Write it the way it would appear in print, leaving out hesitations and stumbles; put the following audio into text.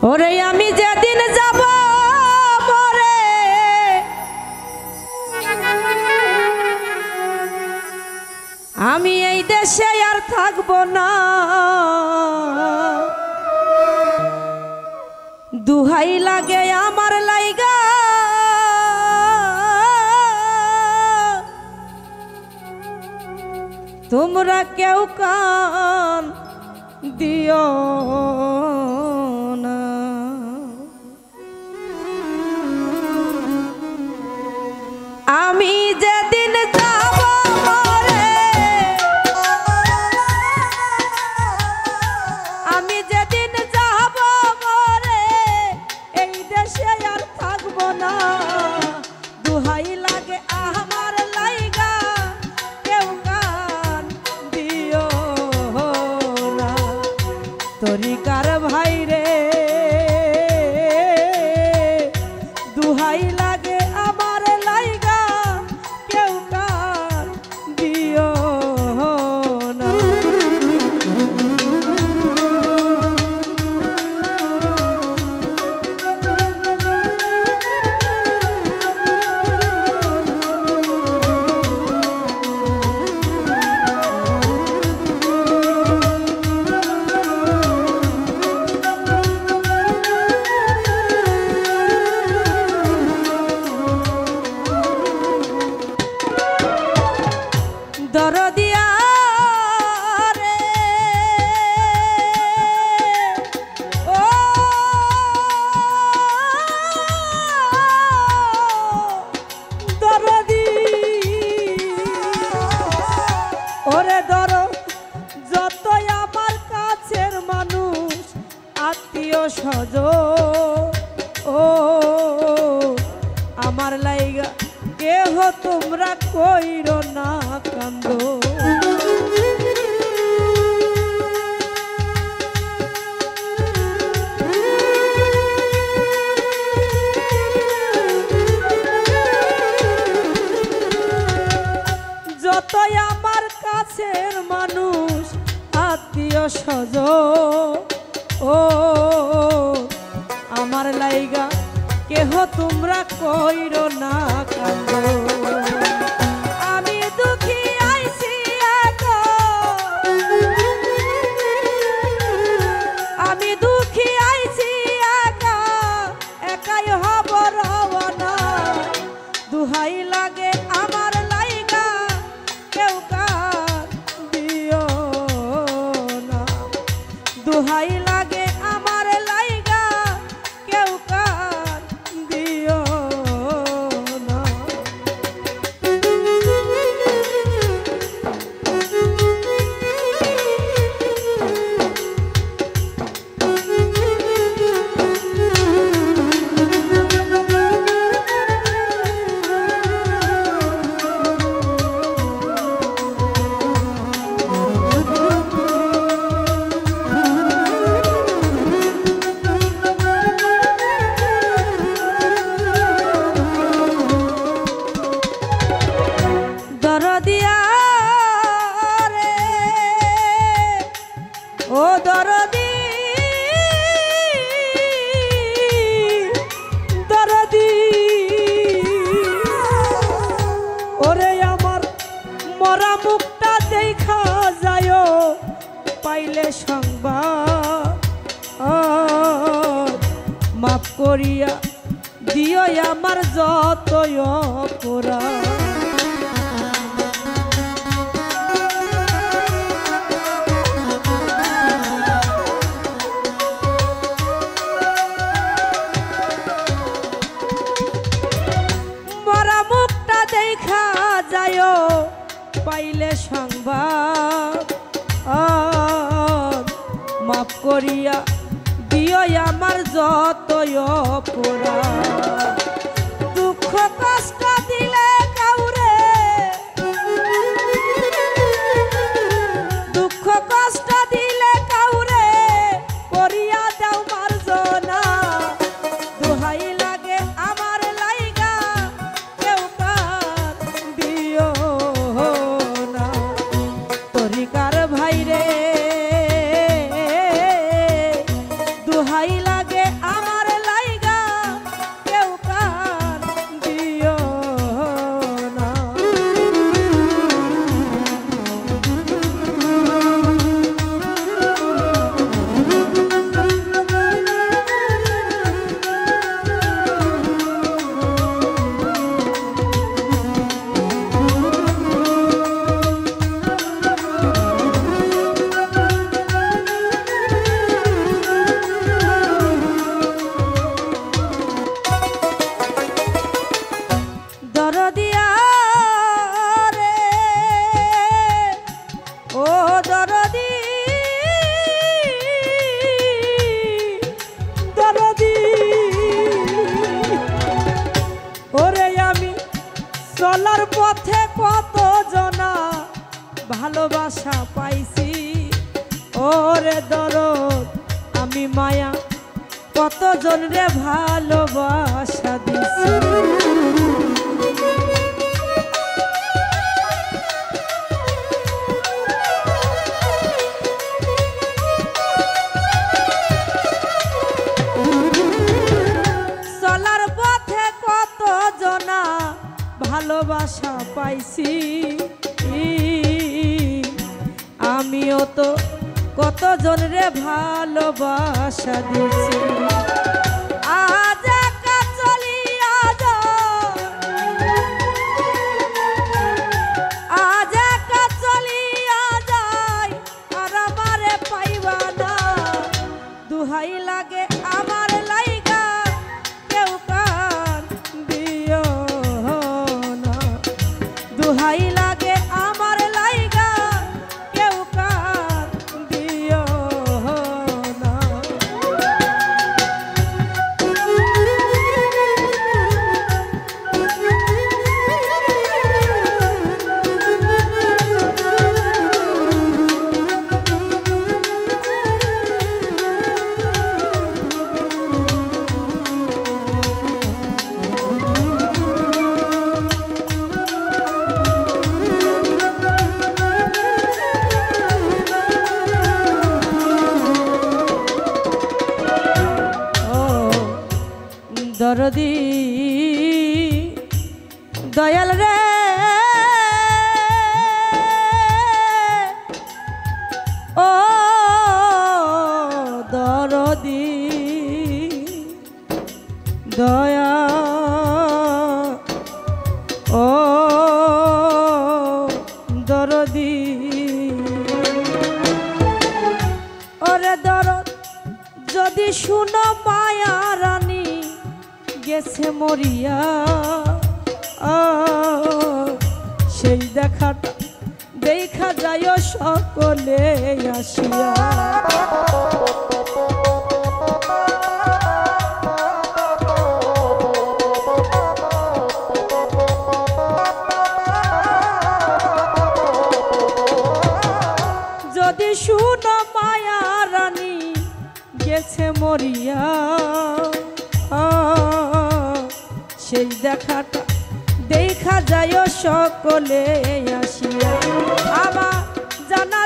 ওরে আমি যেদিন যাব মরে আমি এই দেশে আর থাকব না, দুহাই লাগে আমার লাইগা তোমরা কেউ কান দিও না। আমি যেদিন যাব মরে আমি যেদিন যাব মরে এই দেশে আর থাকব না, দুহাই লাগে আমার লাইগা কেউ কান দিও না। তরিকার ভাই রে দুহাই লাগে আমার লাইগা কেউ কান দিও না। দরদিয়া রে ও দরদি ওরে দর যতই আমার কাছের মানুষ আত্মীয় স্বজন ও আমার লাইগা কেহ তোমরা কইরো না কান্দ। যতই আমার কাছের মানুষ আত্মীয় স্বজন ও আমার লাইগা কেহ তোমরা কইরো না কান্দ। আমি দুঃখী আইছি একা আমি দুঃখী আইছি একা একাই হব রওনা, দুহাই লাগে আমার লাইগা কেউ কান দিও না। দুহাই লাগে আমার লাইগা কেউ কান দিও না। দরদিয়া রে ও দরদি দরদি ওরে আমার মরা মুখটা দেখা যায় পাইলে সংবাদ মাফ করিয়া দিও আমার যতই অপরাধ। দেখা যায় পাইলে সংবাদ মাফ করিয়া দিও আমার যতই অপরাধ। দুঃখ কষ্ট দিলে কাউরে দুঃখ কষ্ট দিলে কাউরে করিয়া দাও মার্জনা, দুহাই লাগে আমার লাইগা কেউ কান দিও না। তরিকার ভাই রে দুহাই লাগে ভালোবাসা পাইছি ওরে দরদ আমি মায়া কতজন রে ভালোবাসা দিছি চলার পথে কত জনা ভালোবাসা পাইছি আমিও তো কতজন রে ভালোবাসা দিছি আজ একা চলিয়া যায় আজ একা চলিয়া যায় আর আমারে পাইবা না দুহাই লাগে আমার লাইগা কেউ কান দিও না দুহাই লাগে আমার লাইগা কেউ কান দিও না দরদি দয়াল রে ও দরদি দয়া ও দরদি ওরে দরদ যদি শুনো মায়া রানী গেছে মরিয়া সেই দেখাটা দেখা যায় সকলে আসিয়া যদি শুনো মায়া রানী গেছে মরিয়া সেই দেখাটা দেখা যায় সকলে আসিয়া আমার জানা